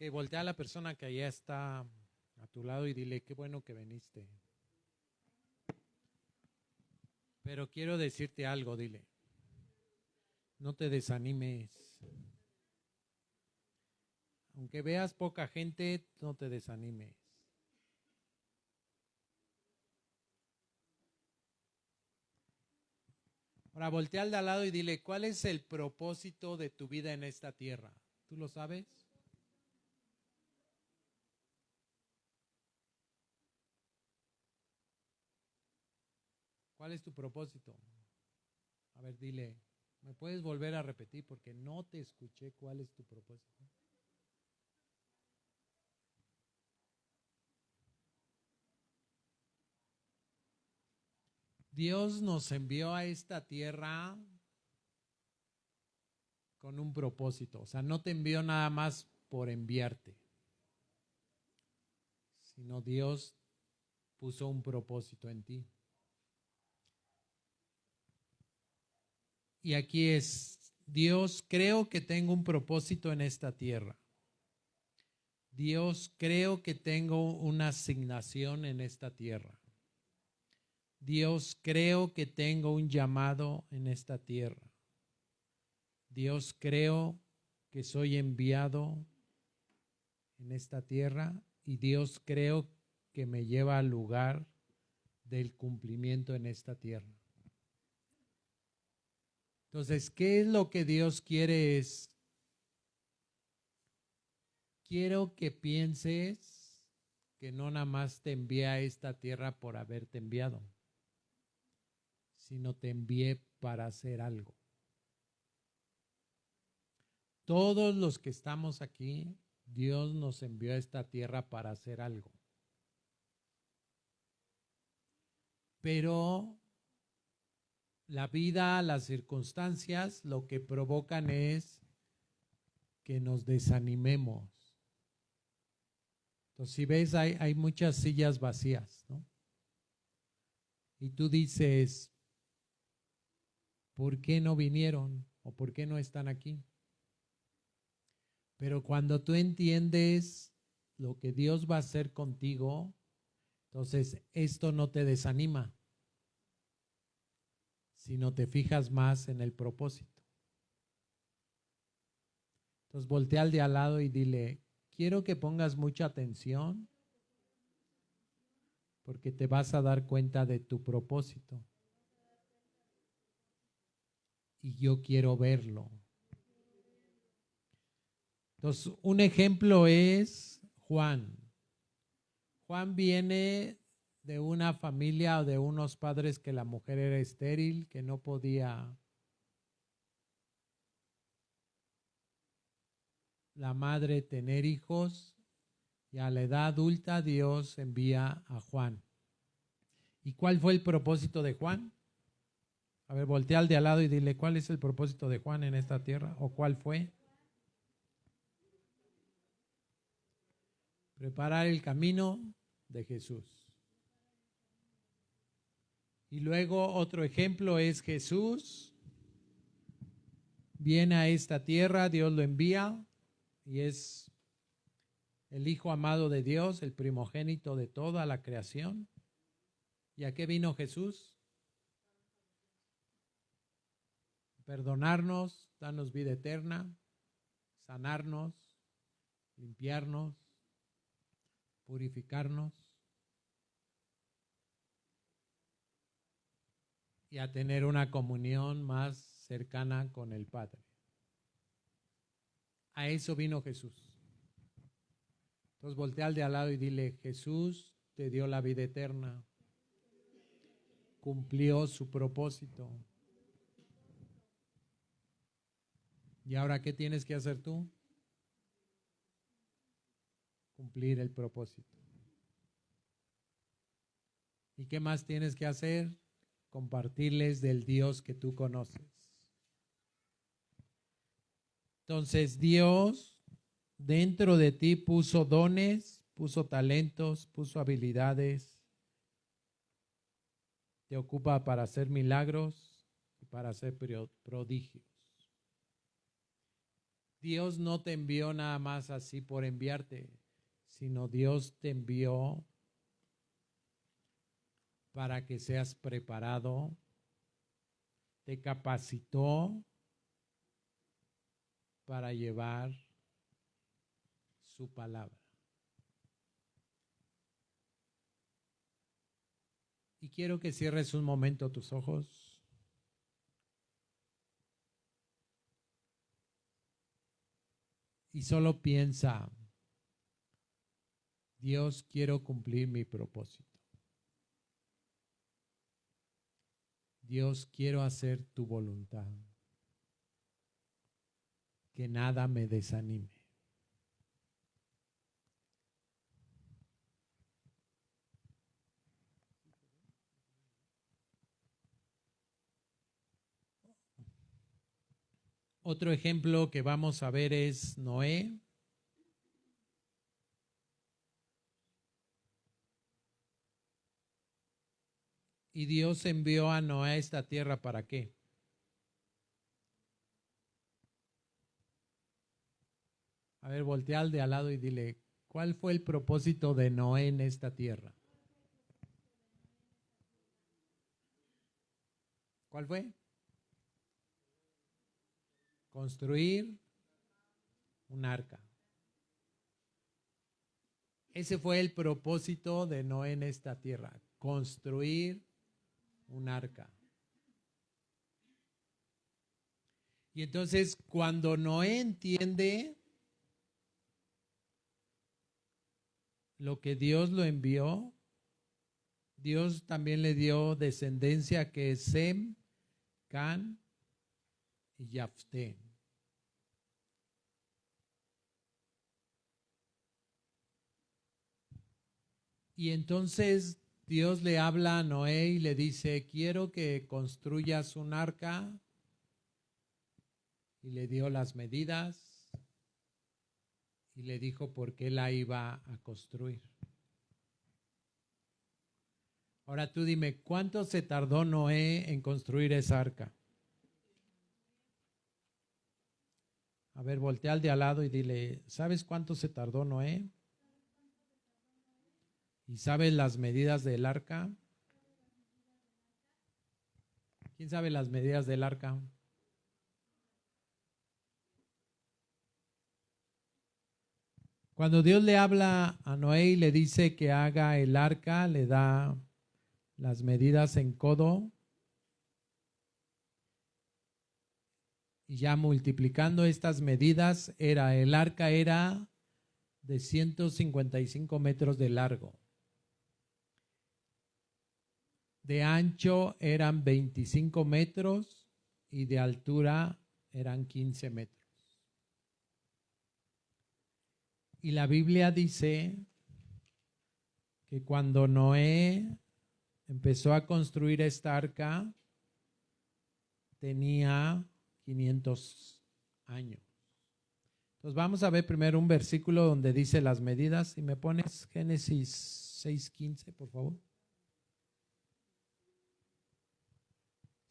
Ok, voltea a la persona que allá está a tu lado y dile, qué bueno que viniste. Pero quiero decirte algo, dile. No te desanimes. Aunque veas poca gente, no te desanimes. Ahora voltea al de al lado y dile, ¿cuál es el propósito de tu vida en esta tierra? ¿Tú lo sabes? ¿Cuál es tu propósito? A ver, dile, ¿me puedes volver a repetir? Porque no te escuché cuál es tu propósito. Dios nos envió a esta tierra con un propósito. O sea, no te envió nada más por enviarte, sino Dios puso un propósito en ti. Y aquí es, Dios, creo que tengo un propósito en esta tierra. Dios, creo que tengo una asignación en esta tierra. Dios, creo que tengo un llamado en esta tierra. Dios, creo que soy enviado en esta tierra y Dios, creo que me lleva al lugar del cumplimiento en esta tierra. Entonces, ¿qué es lo que Dios quiere? Quiero que pienses que no nada más te envié a esta tierra por haberte enviado, sino te envié para hacer algo. Todos los que estamos aquí, Dios nos envió a esta tierra para hacer algo. Pero la vida, las circunstancias, lo que provocan es que nos desanimemos. Entonces, si ves, hay muchas sillas vacías, ¿no? Y tú dices, ¿por qué no vinieron? ¿O por qué no están aquí? Pero cuando tú entiendes lo que Dios va a hacer contigo, entonces esto no te desanima, sino te fijas más en el propósito. Entonces voltea al de al lado y dile, quiero que pongas mucha atención porque te vas a dar cuenta de tu propósito. Y yo quiero verlo. Entonces, un ejemplo es Juan. Juan viene de una familia o de unos padres que la mujer era estéril, que no podía la madre tener hijos, y a la edad adulta Dios envía a Juan. ¿Y cuál fue el propósito de Juan? A ver, voltea al de al lado y dile, ¿cuál es el propósito de Juan en esta tierra? ¿O cuál fue? Preparar el camino de Jesús. Y luego otro ejemplo es Jesús viene a esta tierra, Dios lo envía y es el Hijo amado de Dios, el primogénito de toda la creación. ¿Y a qué vino Jesús? Perdonarnos, darnos vida eterna, sanarnos, limpiarnos, purificarnos y a tener una comunión más cercana con el Padre. A eso vino Jesús. Entonces voltea al de al lado y dile, Jesús te dio la vida eterna, cumplió su propósito. ¿Y ahora qué tienes que hacer tú? Cumplir el propósito. ¿Y qué más tienes que hacer? Compartirles del Dios que tú conoces. Entonces Dios dentro de ti puso dones, puso talentos, puso habilidades. Te ocupa para hacer milagros y para hacer prodigios. Dios no te envió nada más así por enviarte, sino Dios te envió para que seas preparado, te capacitó para llevar su palabra. Y quiero que cierres un momento tus ojos. Y solo piensa, Dios, quiero cumplir mi propósito. Dios, quiero hacer tu voluntad. Que nada me desanime. Otro ejemplo que vamos a ver es Noé. Y Dios envió a Noé a esta tierra, ¿para qué? A ver, voltea al de al lado y dile, ¿cuál fue el propósito de Noé en esta tierra? ¿Cuál fue? Construir un arca. Ese fue el propósito de Noé en esta tierra, construir un arca. Y entonces cuando Noé entiende lo que Dios lo envió, Dios también le dio descendencia que es Sem, Can y Yafté. Y entonces Dios le habla a Noé y le dice, quiero que construyas un arca. Y le dio las medidas y le dijo por qué la iba a construir. Ahora tú dime, ¿cuánto se tardó Noé en construir esa arca? A ver, voltea al de al lado y dile, ¿sabes cuánto se tardó Noé? ¿Y sabes las medidas del arca? ¿Quién sabe las medidas del arca? Cuando Dios le habla a Noé y le dice que haga el arca, le da las medidas en codo. Y ya multiplicando estas medidas, el arca era de 155 metros de largo. De ancho eran 25 metros y de altura eran 15 metros. Y la Biblia dice que cuando Noé empezó a construir esta arca, tenía 500 años. Entonces vamos a ver primero un versículo donde dice las medidas. Si me pones Génesis 6:15, por favor.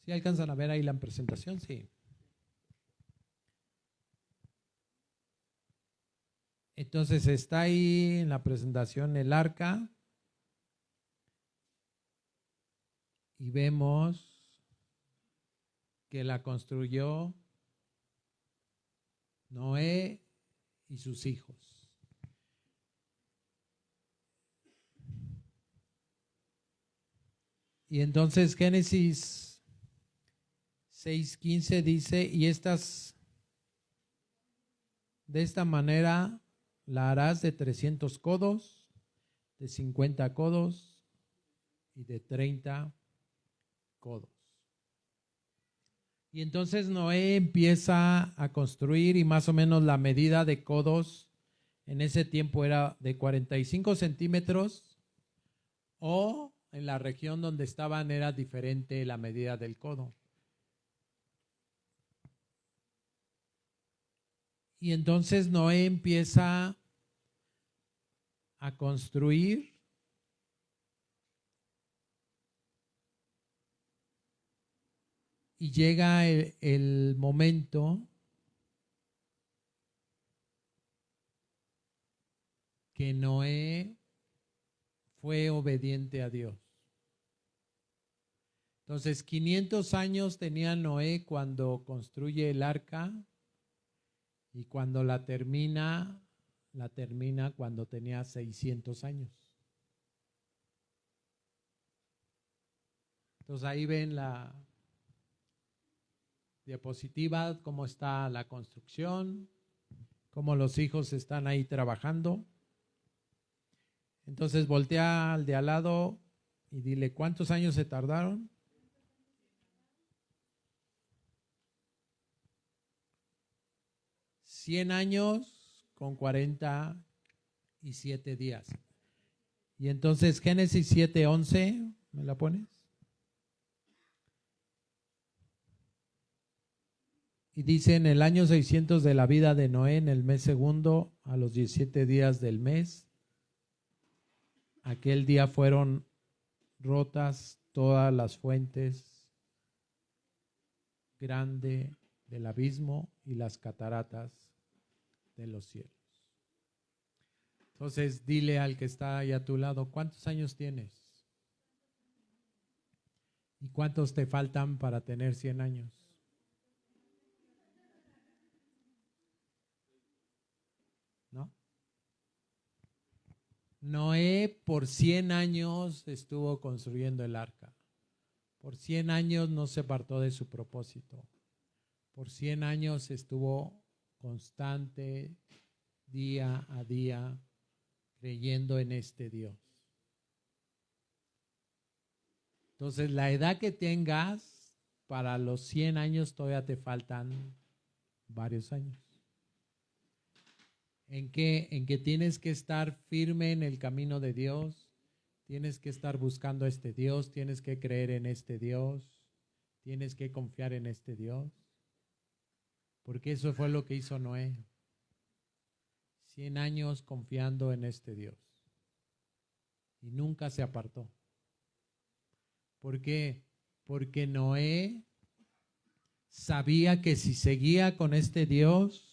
¿Sí alcanzan a ver ahí la presentación? Sí. Entonces está ahí en la presentación el arca. Y vemos que la construyó Noé y sus hijos. Y entonces Génesis 6:15 dice, y de esta manera la harás de 300 codos, de 50 codos y de 30 codos. Y entonces Noé empieza a construir y más o menos la medida de codos en ese tiempo era de 45 centímetros o en la región donde estaban era diferente la medida del codo. Y entonces Noé empieza a construir y llega el momento que Noé fue obediente a Dios. Entonces, 500 años tenía Noé cuando construye el arca y cuando la termina cuando tenía 600 años. Entonces, ahí ven la diapositiva, cómo está la construcción, cómo los hijos están ahí trabajando. Entonces, voltea al de al lado y dile, ¿cuántos años se tardaron? $100 años con 47 días. Y entonces Génesis 7:11, ¿me la pones? Y dice, en el año 600 de la vida de Noé, en el mes segundo, a los 17 días del mes, aquel día fueron rotas todas las fuentes grande del abismo y las cataratas de los cielos. Entonces, dile al que está ahí a tu lado, ¿cuántos años tienes? ¿Y cuántos te faltan para tener 100 años? ¿No? Noé por 100 años estuvo construyendo el arca. Por 100 años no se apartó de su propósito. Por 100 años estuvo constante, día a día, creyendo en este Dios. Entonces, la edad que tengas, para los 100 años todavía te faltan varios años. En que tienes que estar firme en el camino de Dios, tienes que estar buscando a este Dios, tienes que creer en este Dios, tienes que confiar en este Dios, porque eso fue lo que hizo Noé. 100 años confiando en este Dios y nunca se apartó. ¿Por qué? Porque Noé sabía que si seguía con este Dios,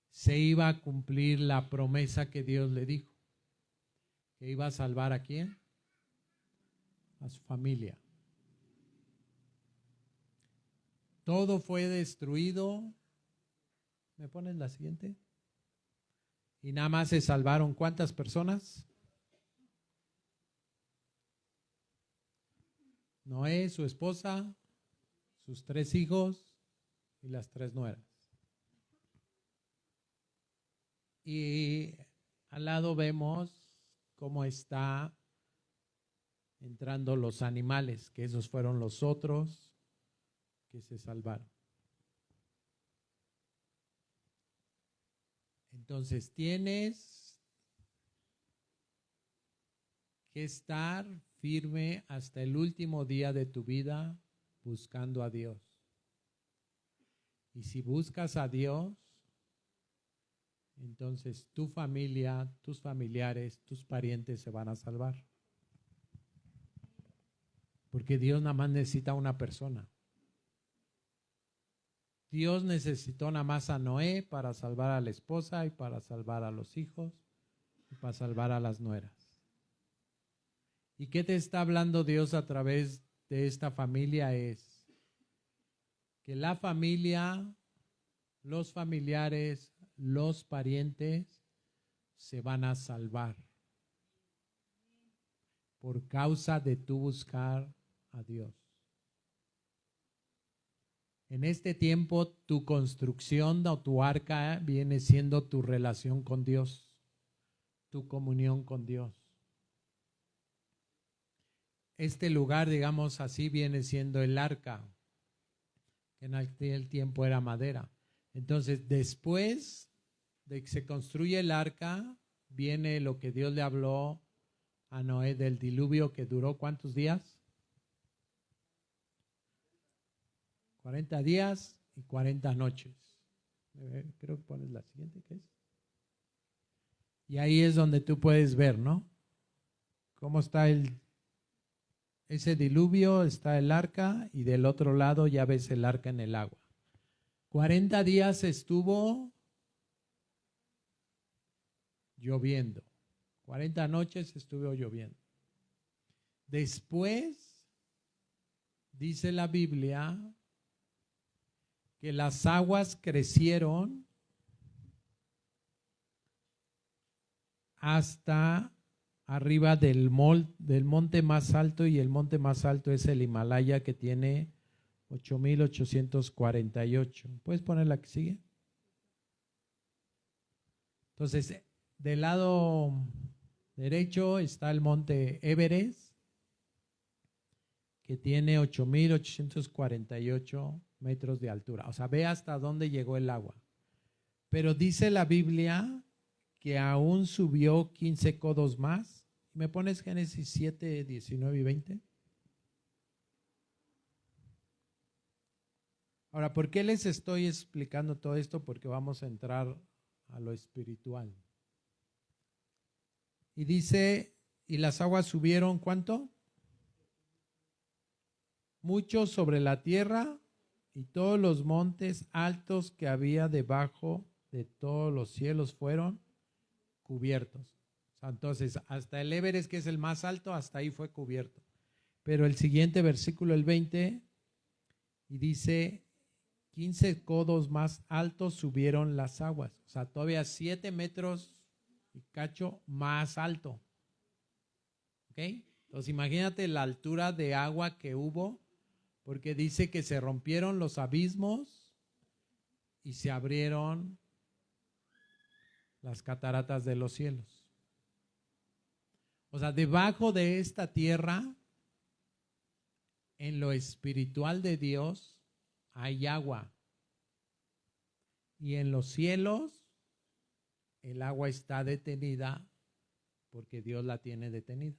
se iba a cumplir la promesa que Dios le dijo, que iba a salvar ¿a quién? A su familia. Todo fue destruido. ¿Me pones la siguiente? Y nada más se salvaron ¿cuántas personas? Noé, su esposa, sus 3 hijos y las 3 nueras. Y al lado vemos cómo está entrando los animales, que esos fueron los otros que se salvaron. Entonces tienes que estar firme hasta el último día de tu vida buscando a Dios. Y si buscas a Dios, entonces tu familia, tus familiares, tus parientes se van a salvar. Porque Dios nada más necesita una persona. Dios necesitó nada más a Noé para salvar a la esposa y para salvar a los hijos y para salvar a las nueras. ¿Y qué te está hablando Dios a través de esta familia? Es que la familia, los familiares, los parientes se van a salvar por causa de tu buscar a Dios. En este tiempo tu construcción o tu arca viene siendo tu relación con Dios, tu comunión con Dios. Este lugar, digamos así, viene siendo el arca, que en aquel tiempo era madera. Entonces, después de que se construye el arca, viene lo que Dios le habló a Noé del diluvio, que duró ¿cuántos días? 40 días y 40 noches. Creo que pones la siguiente, ¿qué es? Y ahí es donde tú puedes ver, ¿no? Cómo está ese diluvio, está el arca y del otro lado ya ves el arca en el agua. 40 días estuvo lloviendo. 40 noches estuvo lloviendo. Después, dice la Biblia, que las aguas crecieron hasta arriba del monte más alto, y el monte más alto es el Himalaya, que tiene 8,848. ¿Puedes poner la que sigue? Entonces, del lado derecho está el monte Everest, que tiene 8,848 metros de altura. O sea, ve hasta dónde llegó el agua. Pero dice la Biblia que aún subió 15 codos más. ¿Me pones Génesis 7, 19 y 20? Ahora, ¿por qué les estoy explicando todo esto? Porque vamos a entrar a lo espiritual. Y dice, y las aguas subieron, ¿cuánto? Mucho sobre la tierra, y todos los montes altos que había debajo de todos los cielos fueron cubiertos. O sea, entonces, hasta el Everest, que es el más alto, hasta ahí fue cubierto. Pero el siguiente versículo, el 20, y dice, 15 codos más altos subieron las aguas. O sea, todavía 7 metros y cacho más alto. ¿Ok? Entonces, imagínate la altura de agua que hubo, porque dice que se rompieron los abismos y se abrieron las cataratas de los cielos. O sea, debajo de esta tierra, en lo espiritual de Dios, hay agua. Y en los cielos, el agua está detenida porque Dios la tiene detenida.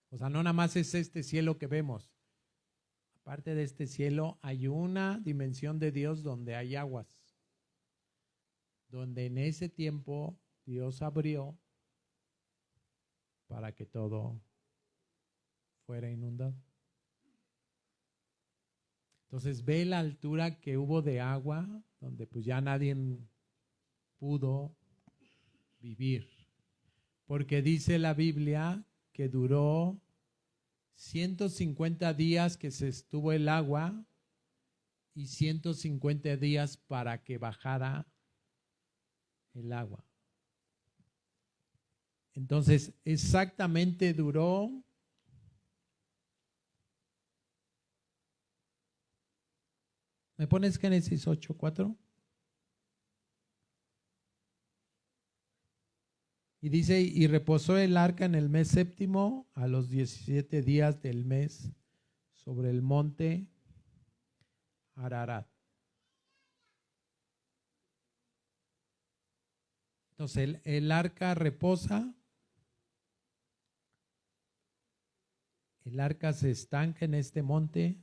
O sea, no nada más es este cielo que vemos. Aparte de este cielo, hay una dimensión de Dios donde hay aguas. Donde en ese tiempo Dios abrió para que todo fuera inundado. Entonces ve la altura que hubo de agua, donde pues ya nadie pudo vivir. Porque dice la Biblia que duró 150 días que se estuvo el agua y 150 días para que bajara el agua. Entonces, exactamente duró ¿me pones Génesis 8:4? Y dice, y reposó el arca en el mes séptimo, a los 17 días del mes, sobre el monte Ararat. Entonces, el arca reposa, el arca se estanca en este monte,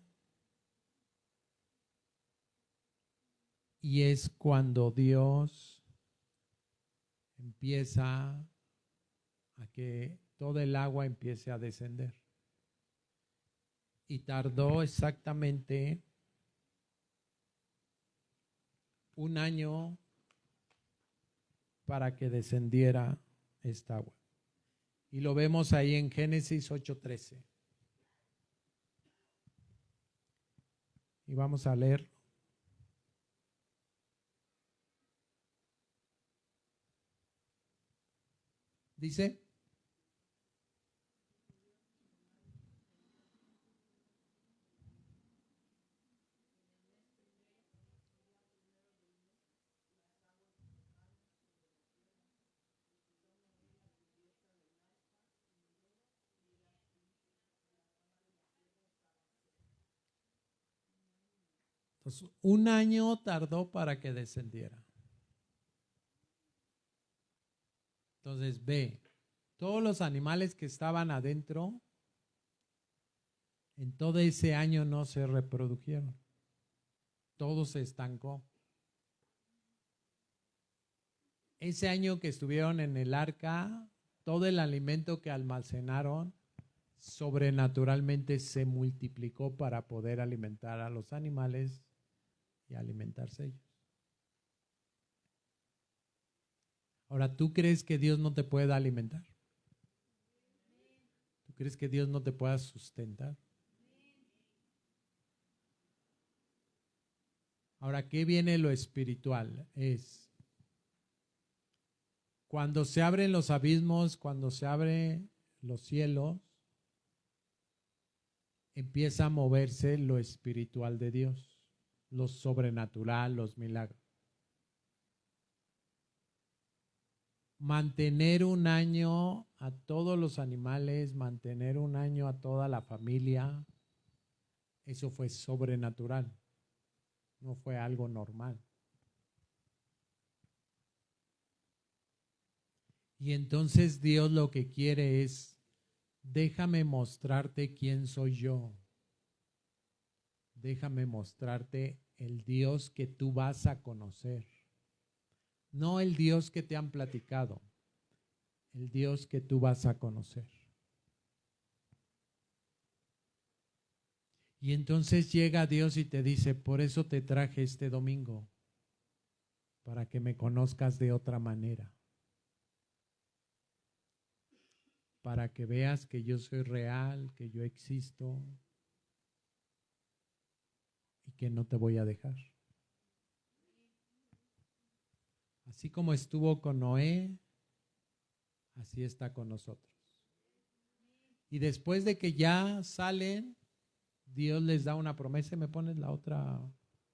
y es cuando Dios empieza a que todo el agua empiece a descender. Y tardó exactamente un año para que descendiera esta agua. Y lo vemos ahí en Génesis 8:13. Y vamos a leer. Dice, entonces, un año tardó para que descendiera. Entonces ve, todos los animales que estaban adentro, en todo ese año no se reprodujeron. Todo se estancó. Ese año que estuvieron en el arca, todo el alimento que almacenaron sobrenaturalmente se multiplicó para poder alimentar a los animales y alimentarse ellos. Ahora, ¿tú crees que Dios no te pueda alimentar? ¿Tú crees que Dios no te pueda sustentar? Ahora, ¿qué viene lo espiritual? Es cuando se abren los abismos, cuando se abren los cielos, empieza a moverse lo espiritual de Dios, lo sobrenatural, los milagros. Mantener un año a todos los animales, mantener un año a toda la familia, eso fue sobrenatural, no fue algo normal. Y entonces Dios lo que quiere es, déjame mostrarte quién soy yo. Déjame mostrarte el Dios que tú vas a conocer. No el Dios que te han platicado, el Dios que tú vas a conocer. Y entonces llega Dios y te dice, por eso te traje este domingo, para que me conozcas de otra manera. Para que veas que yo soy real, que yo existo y que no te voy a dejar. Así como estuvo con Noé, así está con nosotros. Y después de que ya salen, Dios les da una promesa. ¿Me pones la otra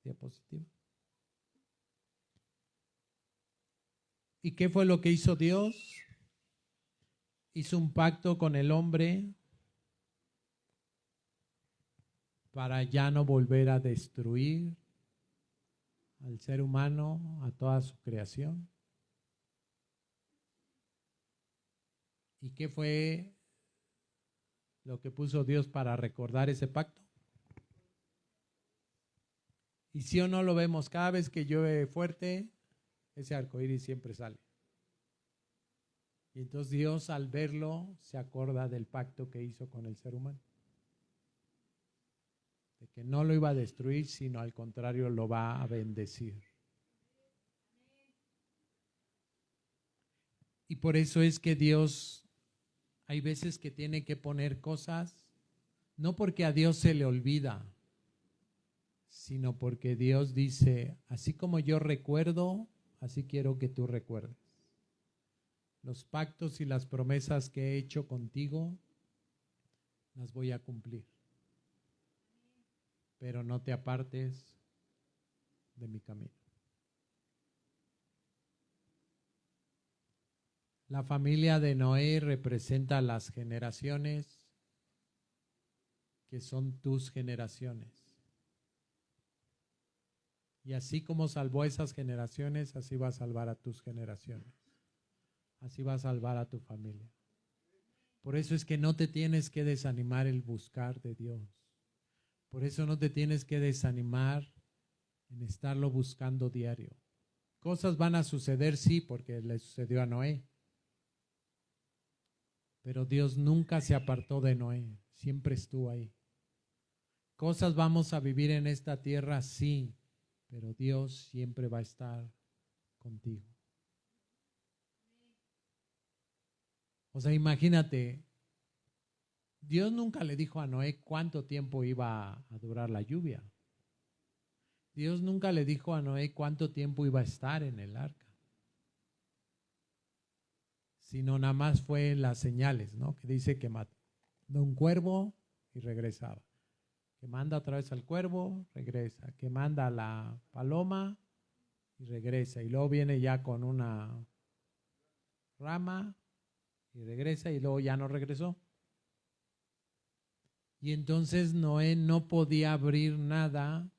diapositiva? ¿Y qué fue lo que hizo Dios? Hizo un pacto con el hombre para ya no volver a destruir al ser humano, a toda su creación. ¿Y qué fue lo que puso Dios para recordar ese pacto? Y si o no lo vemos, cada vez que llueve fuerte, ese arcoíris siempre sale. Y entonces Dios, al verlo, se acuerda del pacto que hizo con el ser humano. De que no lo iba a destruir, sino al contrario lo va a bendecir. Y por eso es que Dios, hay veces que tiene que poner cosas, no porque a Dios se le olvida, sino porque Dios dice, así como yo recuerdo, así quiero que tú recuerdes. Los pactos y las promesas que he hecho contigo, las voy a cumplir. Pero no te apartes de mi camino. La familia de Noé representa las generaciones que son tus generaciones. Y así como salvó a esas generaciones, así va a salvar a tus generaciones. Así va a salvar a tu familia. Por eso es que no te tienes que desanimar el buscar de Dios. Por eso no te tienes que desanimar en estarlo buscando diario. Cosas van a suceder, sí, porque le sucedió a Noé. Pero Dios nunca se apartó de Noé, siempre estuvo ahí. Cosas vamos a vivir en esta tierra, sí, pero Dios siempre va a estar contigo. O sea, imagínate, Dios nunca le dijo a Noé cuánto tiempo iba a durar la lluvia. Dios nunca le dijo a Noé cuánto tiempo iba a estar en el arca. Sino nada más fue las señales, ¿no? Que dice que mató un cuervo y regresaba. Que manda otra vez al cuervo, regresa. Que manda a la paloma y regresa. Y luego viene ya con una rama y regresa y luego ya no regresó. Y entonces Noé no podía abrir nada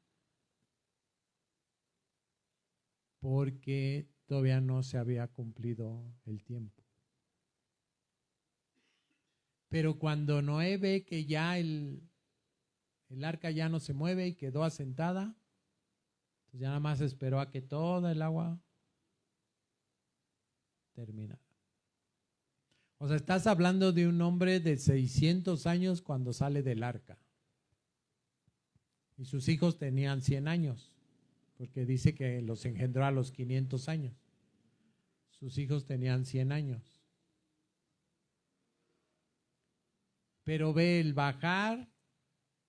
porque todavía no se había cumplido el tiempo. Pero cuando Noé ve que ya el arca ya no se mueve y quedó asentada, pues ya nada más esperó a que toda el agua terminara. O sea, estás hablando de un hombre de 600 años cuando sale del arca. Y sus hijos tenían 100 años, porque dice que los engendró a los 500 años. sus hijos tenían 100 años. Pero ve el bajar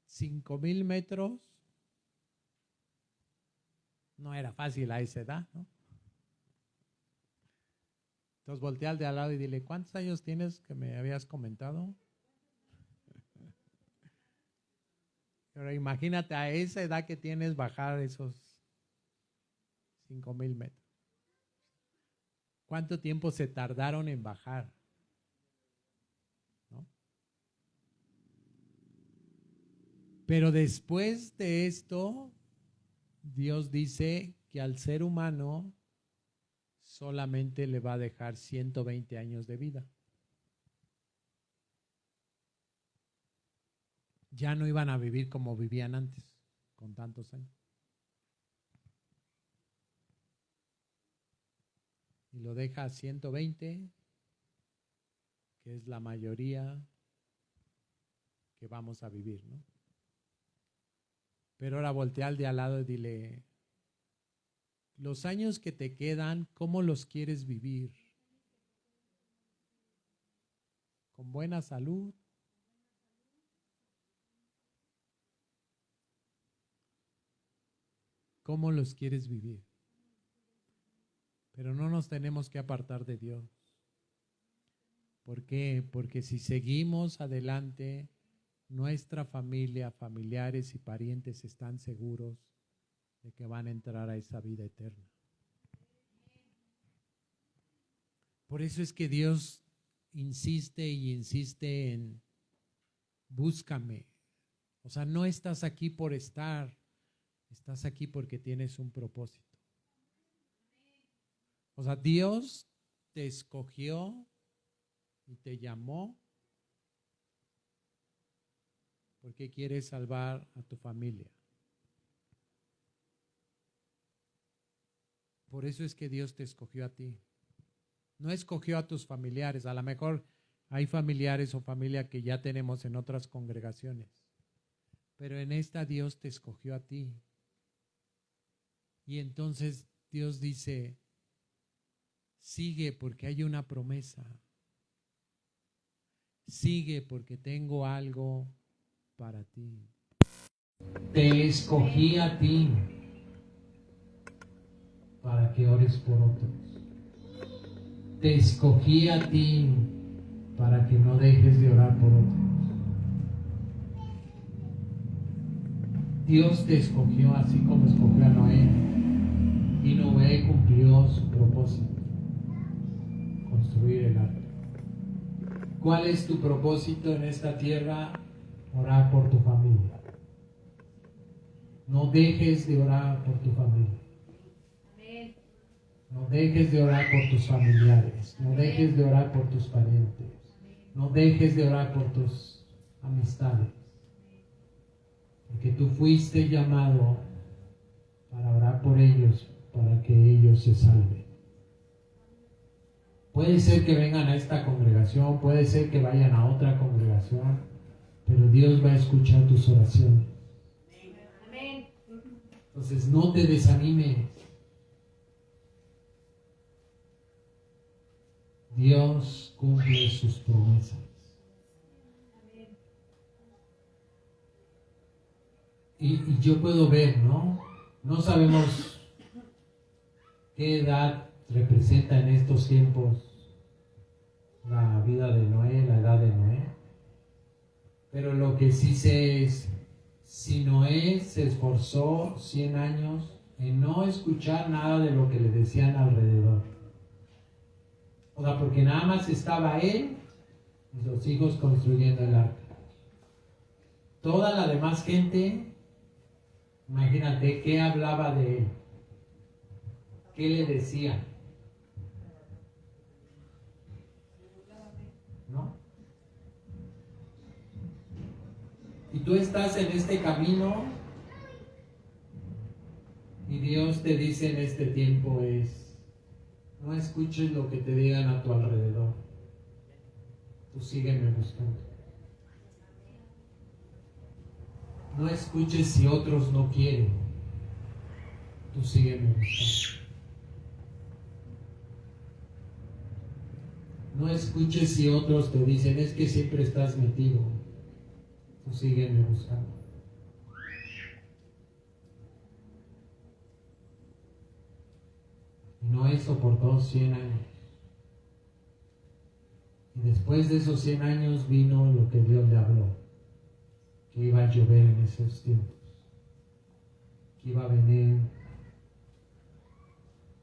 5,000 metros, no era fácil a esa edad, ¿no? Entonces voltea al de al lado y dile, ¿cuántos años tienes que me habías comentado? Pero imagínate a esa edad que tienes bajar esos 5,000 metros. ¿Cuánto tiempo se tardaron en bajar? ¿No? Pero después de esto, Dios dice que al ser humano solamente le va a dejar 120 años de vida. Ya no iban a vivir como vivían antes, con tantos años. Y lo deja a 120, que es la mayoría que vamos a vivir, ¿no? Pero ahora voltea al de al lado y dile, los años que te quedan, ¿cómo los quieres vivir? ¿Con buena salud? ¿Cómo los quieres vivir? Pero no nos tenemos que apartar de Dios. ¿Por qué? Porque si seguimos adelante, nuestra familia, familiares y parientes están seguros de que van a entrar a esa vida eterna. Por eso es que Dios insiste y insiste en búscame. O sea, no estás aquí por estar, estás aquí porque tienes un propósito. O sea, Dios te escogió y te llamó porque quiere salvar a tu familia. Por eso es que Dios te escogió a ti. No escogió a tus familiares. A lo mejor hay familiares o familia que ya tenemos en otras congregaciones. Pero en esta Dios te escogió a ti. Y entonces Dios dice, sigue porque hay una promesa. Sigue porque tengo algo para ti. Te escogí a ti para que ores por otros. Te escogí a ti para que no dejes de orar por otros. Dios te escogió así como escogió a Noé. Y Noé cumplió su propósito, construir el arca. ¿Cuál es tu propósito en esta tierra? Orar por tu familia. No dejes de orar por tu familia. No dejes de orar por tus familiares. No dejes de orar por tus parientes. No dejes de orar por tus amistades. Porque tú fuiste llamado para orar por ellos, para que ellos se salven. Puede ser que vengan a esta congregación, puede ser que vayan a otra congregación, pero Dios va a escuchar tus oraciones. Entonces no te desanimes. Dios cumple sus promesas. Y yo puedo ver, ¿no? No sabemos qué edad representa en estos tiempos la vida de Noé, la edad de Noé. Pero lo que sí sé es, si Noé se esforzó 100 años en no escuchar nada de lo que le decían alrededor. O sea, porque nada más estaba él y sus hijos construyendo el arca. Toda la demás gente, imagínate, ¿qué hablaba de él? ¿Qué le decían? ¿No? Y tú estás en este camino y Dios te dice en este tiempo no escuches lo que te digan a tu alrededor. Tú sígueme buscando. No escuches si otros no quieren. Tú sígueme buscando. No escuches si otros te dicen, es que siempre estás metido. Tú sígueme buscando. Y Noé soportó 100 años. Y después de esos 100 años vino lo que Dios le habló. Que iba a llover en esos tiempos. Que iba a venir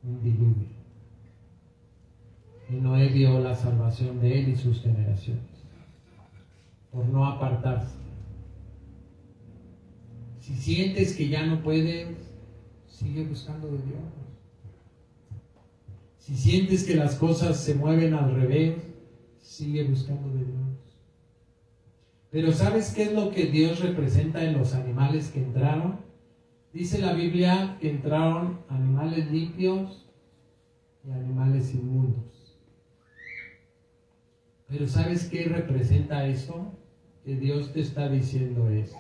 un diluvio. Y Noé vio la salvación de él y sus generaciones. Por no apartarse. Si sientes que ya no puedes, sigue buscando de Dios. Si sientes que las cosas se mueven al revés, sigue buscando de Dios. Pero ¿sabes qué es lo que Dios representa en los animales que entraron? Dice la Biblia que entraron animales limpios y animales inmundos. Pero ¿sabes qué representa eso? Que Dios te está diciendo es: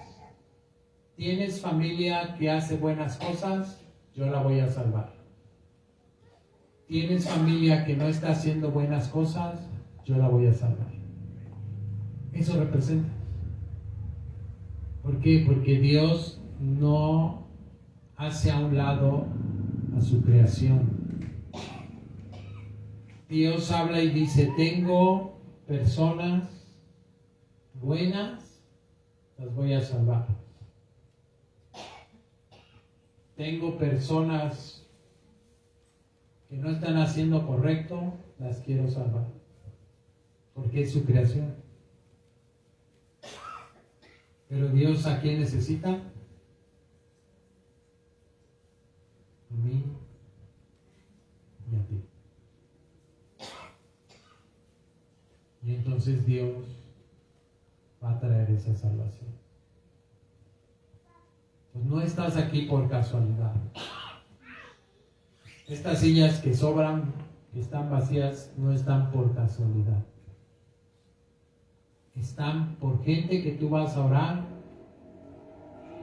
¿tienes familia que hace buenas cosas? Yo la voy a salvar. ¿Tienes familia que no está haciendo buenas cosas? Yo la voy a salvar. Eso representa. ¿Por qué? Porque Dios no hace a un lado a su creación. Dios habla y dice: tengo personas buenas, las voy a salvar. Tengo personas que no están haciendo correcto, las quiero salvar. Porque es su creación. Pero Dios, ¿a quién necesita? A mí y a ti. Y entonces Dios va a traer esa salvación. Pues no estás aquí por casualidad. Estas sillas que sobran, que están vacías, no están por casualidad. Están por gente que tú vas a orar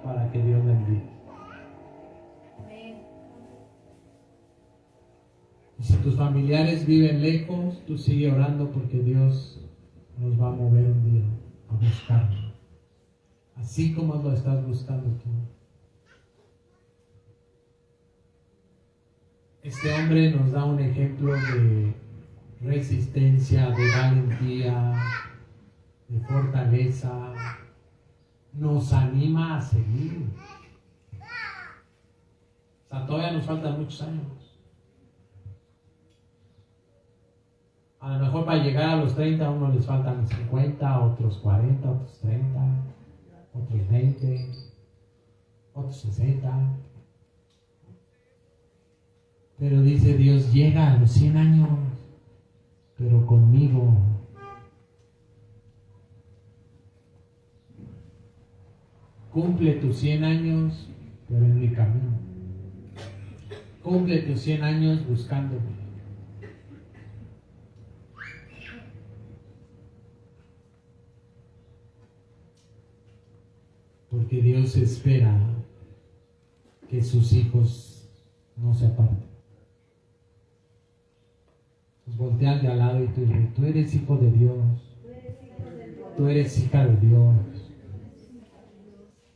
para que Dios la envíe. Y si tus familiares viven lejos, tú sigue orando porque Dios nos va a mover un día a buscarlo. Así como lo estás buscando tú. Este hombre nos da un ejemplo de resistencia, de valentía, de fortaleza. Nos anima a seguir. O sea, todavía nos faltan muchos años. A lo mejor para llegar a los 30 a uno les faltan 50, a otros 40, a otros 30, otros 20, otros 60. Pero dice Dios, llega a los 100 años, pero conmigo. Cumple tus 100 años, pero en mi camino. Cumple tus 100 años buscándome. Porque Dios espera que sus hijos no se aparten. Pues voltean de al lado y tú eres hijo de Dios. Tú eres hija de Dios.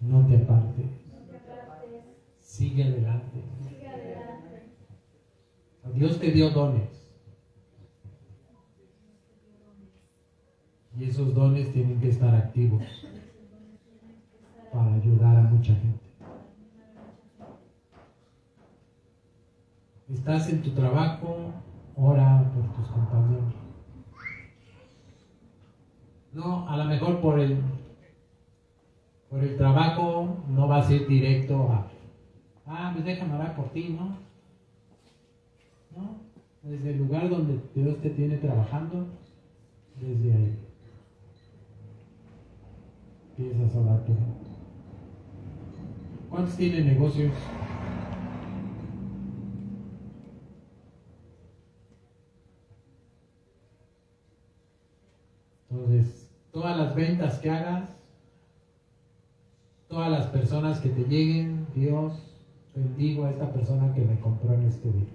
No te apartes. Sigue adelante. Dios te dio dones. Y esos dones tienen que estar activos para ayudar a mucha gente. Estás en tu trabajo, ora por tus compañeros. No, a lo mejor por el trabajo no va a ser directo a, pues déjame orar por ti, ¿no? No, desde el lugar donde Dios te tiene trabajando, desde ahí empiezas a orar por él. ¿Cuántos tienen negocios? Entonces, todas las ventas que hagas, todas las personas que te lleguen, Dios, bendigo a esta persona que me compró en este día.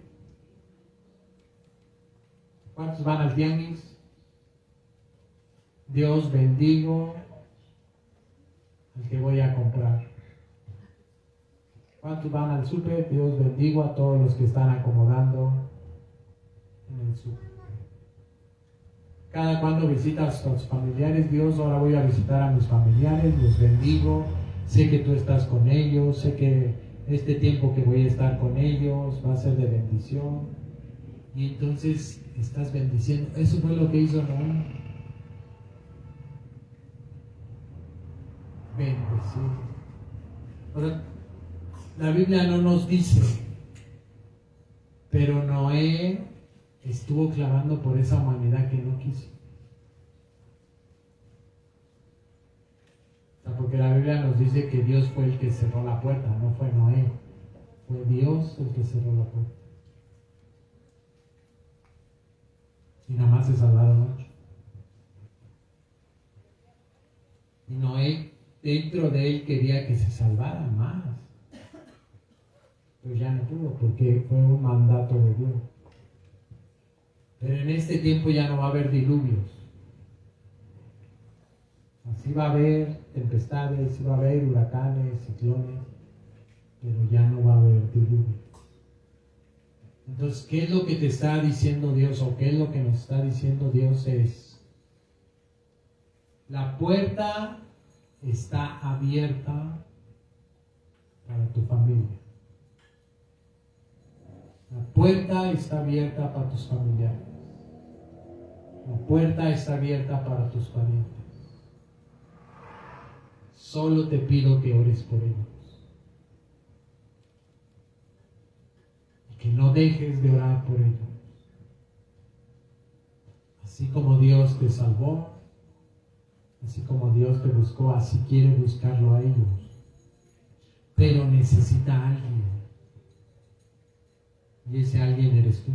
¿Cuántos van al tianguis? Dios, bendigo al que voy a comprar. ¿Cuántos van al súper? Dios, bendigo a todos los que están acomodando en el súper. Cada cuando visitas a tus familiares, Dios, ahora voy a visitar a mis familiares, los bendigo. Sé que tú estás con ellos, sé que este tiempo que voy a estar con ellos va a ser de bendición. Y entonces estás bendiciendo. Eso fue lo que hizo Noé. Bendecir. Ahora, la Biblia no nos dice, pero Noé estuvo clamando por esa humanidad que no quiso. O sea, porque la Biblia nos dice que Dios fue el que cerró la puerta, no fue Noé. Fue Dios el que cerró la puerta. Y nada más se salvaron 8. Y Noé, dentro de él, quería que se salvaran más. Pero ya no pudo, porque fue un mandato de Dios. Pero en este tiempo ya no va a haber diluvios. Así va a haber tempestades, sí va a haber huracanes, ciclones, pero ya no va a haber diluvios. Entonces, ¿qué es lo que te está diciendo Dios o qué es lo que nos está diciendo Dios? Es: la puerta está abierta para tu familia. La puerta está abierta para tus familiares. La puerta está abierta para tus parientes. Solo te pido que ores por ellos. Y que no dejes de orar por ellos. Así como Dios te salvó, así como Dios te buscó, así quiere buscarlo a ellos. Pero necesita a alguien. Y ese alguien eres tú.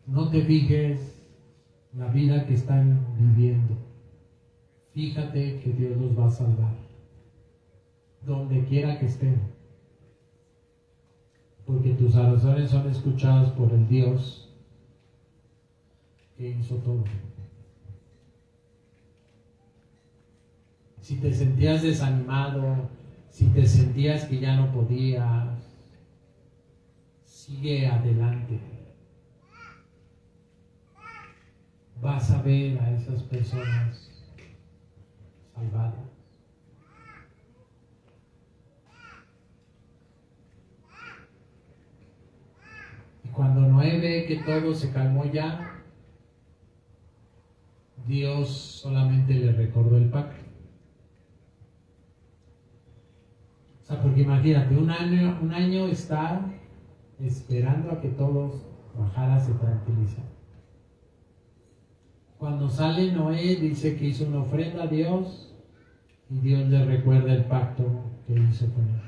No te fijes la vida que están viviendo. Fíjate que Dios los va a salvar. Donde quiera que estén. Porque tus oraciones son escuchadas por el Dios que hizo todo. Si te sentías desanimado, si te sentías que ya no podías, sigue adelante. Vas a ver a esas personas salvadas. Y cuando Noé ve que todo se calmó ya, Dios solamente le recordó el pacto. O sea, porque imagínate, un año estar esperando a que todos bajaran, se tranquilizan. Cuando sale Noé, dice que hizo una ofrenda a Dios y Dios le recuerda el pacto que hizo con él.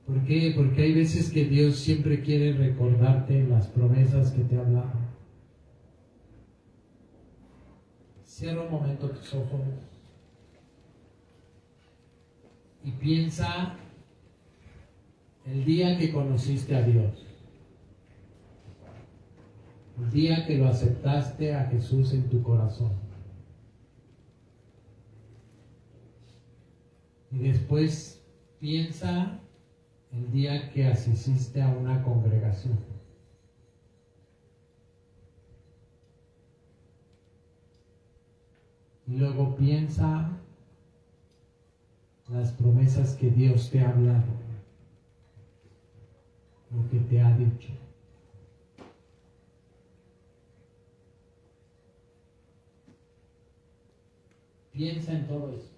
¿Por qué? Porque hay veces que Dios siempre quiere recordarte las promesas que te ha hablado. Cierra un momento tus ojos y piensa el día que conociste a Dios. El día que lo aceptaste a Jesús en tu corazón. Y después piensa el día que asististe a una congregación. Y luego piensa las promesas que Dios te ha hablado, lo que te ha dicho. Piensa en todo eso.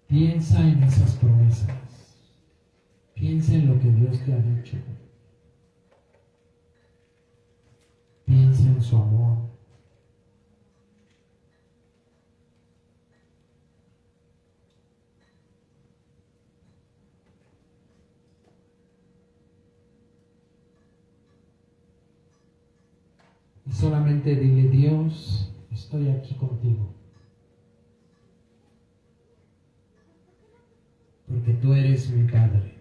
Piensa en esas promesas. Piensa en lo que Dios te ha dicho. Piensa en su amor. Solamente dile: Dios, estoy aquí contigo. Porque tú eres mi Padre.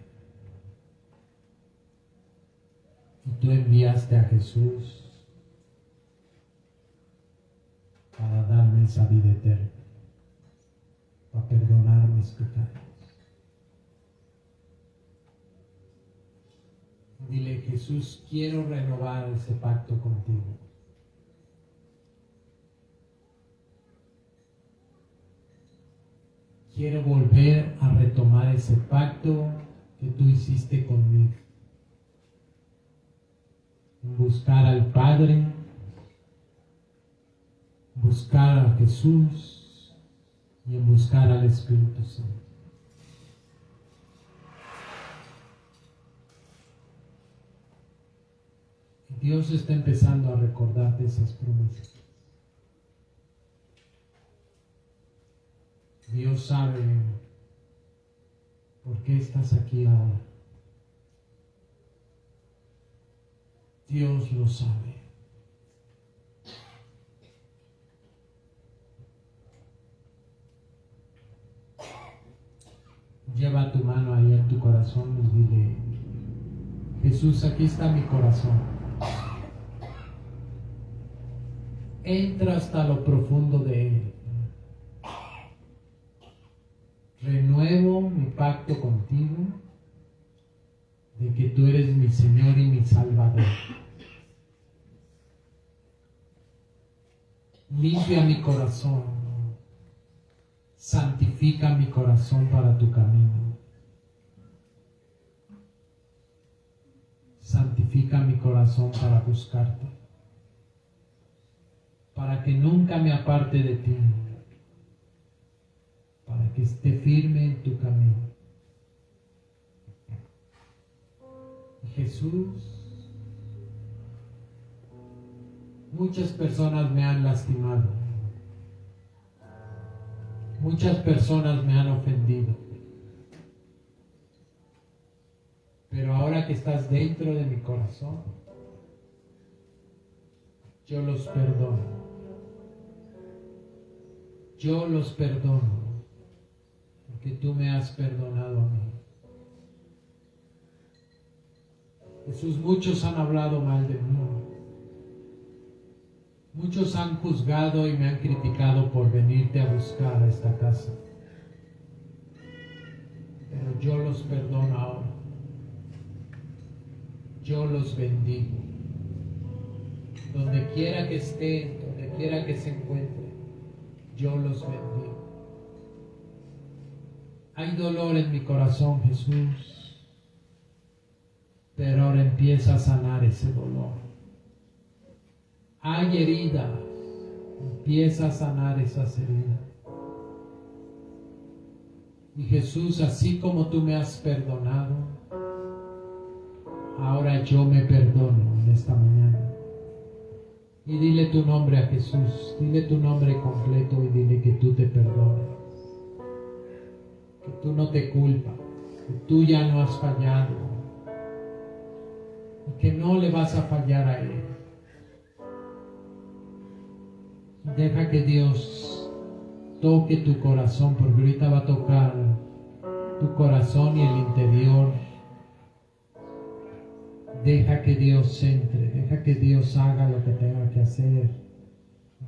Y tú enviaste a Jesús para darme esa vida eterna, para perdonar mis pecados. Dile: Jesús, quiero renovar ese pacto contigo. Quiero volver a retomar ese pacto que tú hiciste conmigo. Buscar al Padre, buscar a Jesús y en buscar al Espíritu Santo. Y Dios está empezando a recordarte esas promesas. Dios sabe por qué estás aquí ahora. Dios lo sabe. Lleva tu mano ahí en tu corazón y dile: Jesús, aquí está mi corazón. Entra hasta lo profundo de él. Renuevo mi pacto contigo de que tú eres mi Señor y mi Salvador. Limpia mi corazón, santifica mi corazón para tu camino. Santifica mi corazón para buscarte, para que nunca me aparte de ti, para que esté firme en tu camino. Jesús, muchas personas me han lastimado, muchas personas me han ofendido, pero ahora que estás dentro de mi corazón, yo los perdono. Yo los perdono, porque tú me has perdonado a mí. Jesús, muchos han hablado mal de mí. Muchos han juzgado y me han criticado por venirte a buscar a esta casa. Pero yo los perdono ahora. Yo los bendigo. Donde quiera que estén, donde quiera que se encuentren, yo los bendigo. Hay dolor en mi corazón, Jesús, pero ahora empieza a sanar ese dolor. Hay heridas, empieza a sanar esas heridas. Y Jesús, así como tú me has perdonado, ahora yo me perdono en esta mañana. Y dile tu nombre a Jesús, dile tu nombre completo y dile que tú te perdones, que tú no te culpas, que tú ya no has fallado y que no le vas a fallar a Él. Deja que Dios toque tu corazón, porque ahorita va a tocar tu corazón y el interior. Deja que Dios entre, deja que Dios haga lo que tenga que hacer.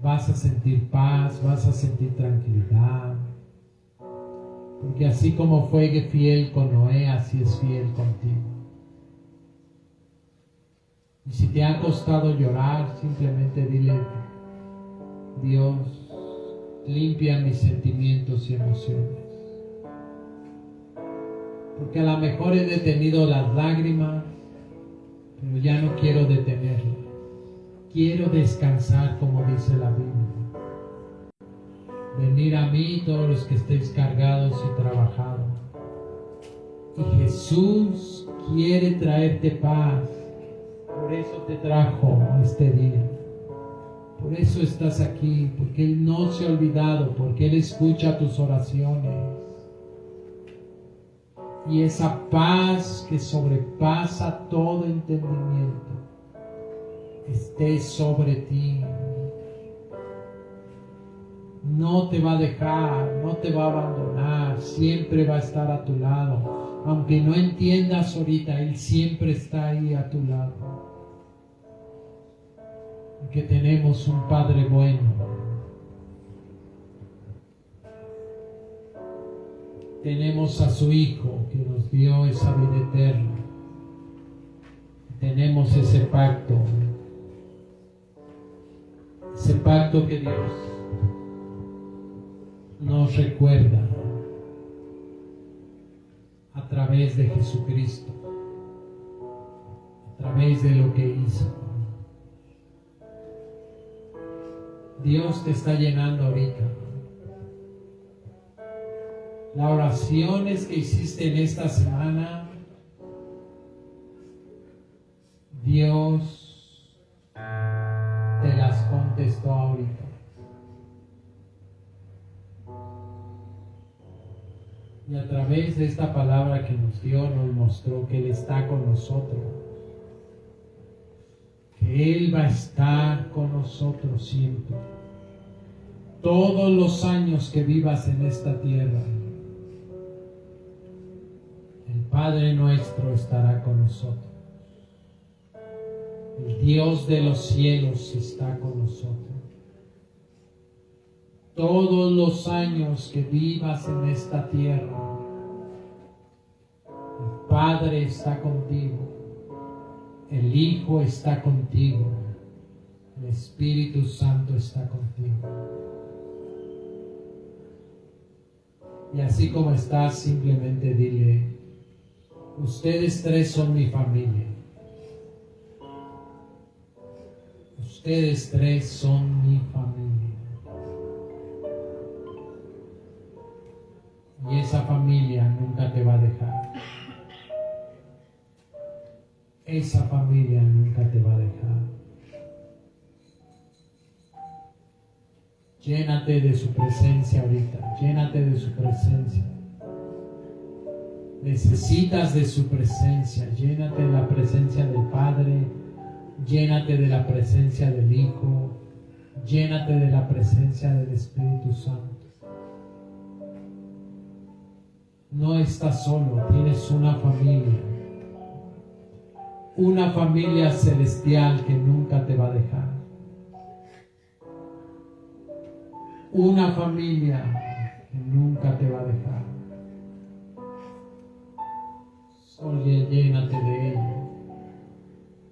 Vas a sentir paz, vas a sentir tranquilidad. Porque así como fue fiel con Noé, así es fiel contigo. Y si te ha costado llorar, simplemente dile: Dios, limpia mis sentimientos y emociones. Porque a lo mejor he detenido las lágrimas, pero ya no quiero detenerlas. Quiero descansar, como dice la Biblia. Venid a mí todos los que estéis cargados y trabajados. Y Jesús quiere traerte paz. Por eso te trajo este día. Por eso estás aquí, porque Él no se ha olvidado, porque Él escucha tus oraciones. Y esa paz que sobrepasa todo entendimiento esté sobre ti. No te va a dejar, no te va a abandonar, siempre va a estar a tu lado. Aunque no entiendas ahorita, Él siempre está ahí a tu lado. Porque tenemos un Padre bueno. Tenemos a su Hijo que nos dio esa vida eterna. Tenemos ese pacto que Dios nos recuerda a través de Jesucristo, a través de lo que hizo. Dios te está llenando ahorita. Las oraciones que hiciste en esta semana, Dios te las contestó ahorita. Y a través de esta palabra que nos dio, nos mostró que Él está con nosotros. Que Él va a estar con nosotros siempre. Todos los años que vivas en esta tierra, el Padre nuestro estará con nosotros. El Dios de los cielos está con nosotros. Todos los años que vivas en esta tierra, el Padre está contigo, el Hijo está contigo, el Espíritu Santo está contigo. Y así como estás, simplemente dile: ustedes tres son mi familia. Ustedes tres son mi familia. Y esa familia nunca te va a dejar. Esa familia nunca te va a dejar. Llénate de su presencia ahorita. Llénate de su presencia. Necesitas de su presencia. Llénate de la presencia del Padre. Llénate de la presencia del Hijo. Llénate de la presencia del Espíritu Santo. No estás solo, tienes una familia celestial que nunca te va a dejar. Una familia que nunca te va a dejar. Solo llénate de ellos.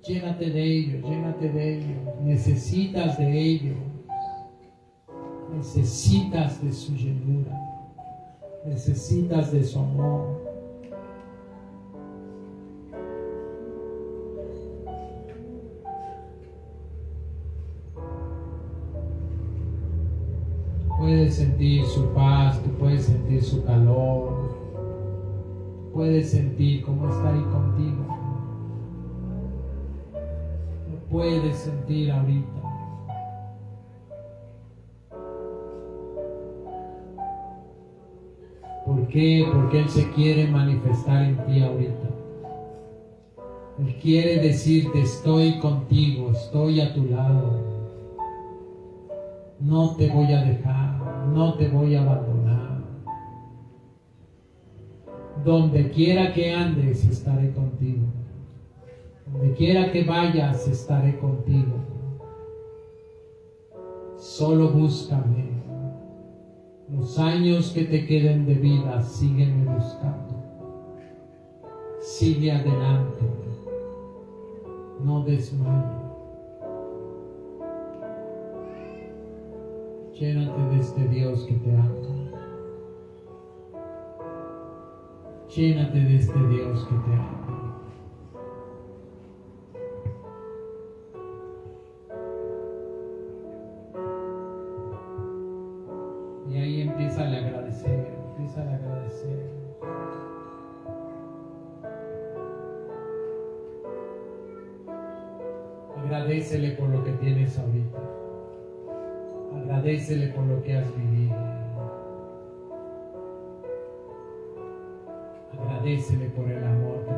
Llénate de ellos, llénate de ellos. Necesitas de ellos. Necesitas de su llenura. Necesitas de su amor. Puedes sentir su paz, tú puedes sentir su calor, puedes sentir cómo está ahí contigo. Lo puedes sentir ahorita. ¿Por qué? Porque Él se quiere manifestar en ti ahorita. Él quiere decirte: estoy contigo, estoy a tu lado. No te voy a dejar, no te voy a abandonar. Donde quiera que andes, estaré contigo. Donde quiera que vayas, estaré contigo. Solo búscame. Los años que te queden de vida, sígueme buscando. Sigue adelante. No desmayes. Llénate de este Dios que te ama. Llénate de este Dios que te ama. Y ahí empieza a agradecer, empieza a agradecer. Agradécele por lo que tienes ahorita. Agradécele por lo que has vivido. Agradécele por el amor que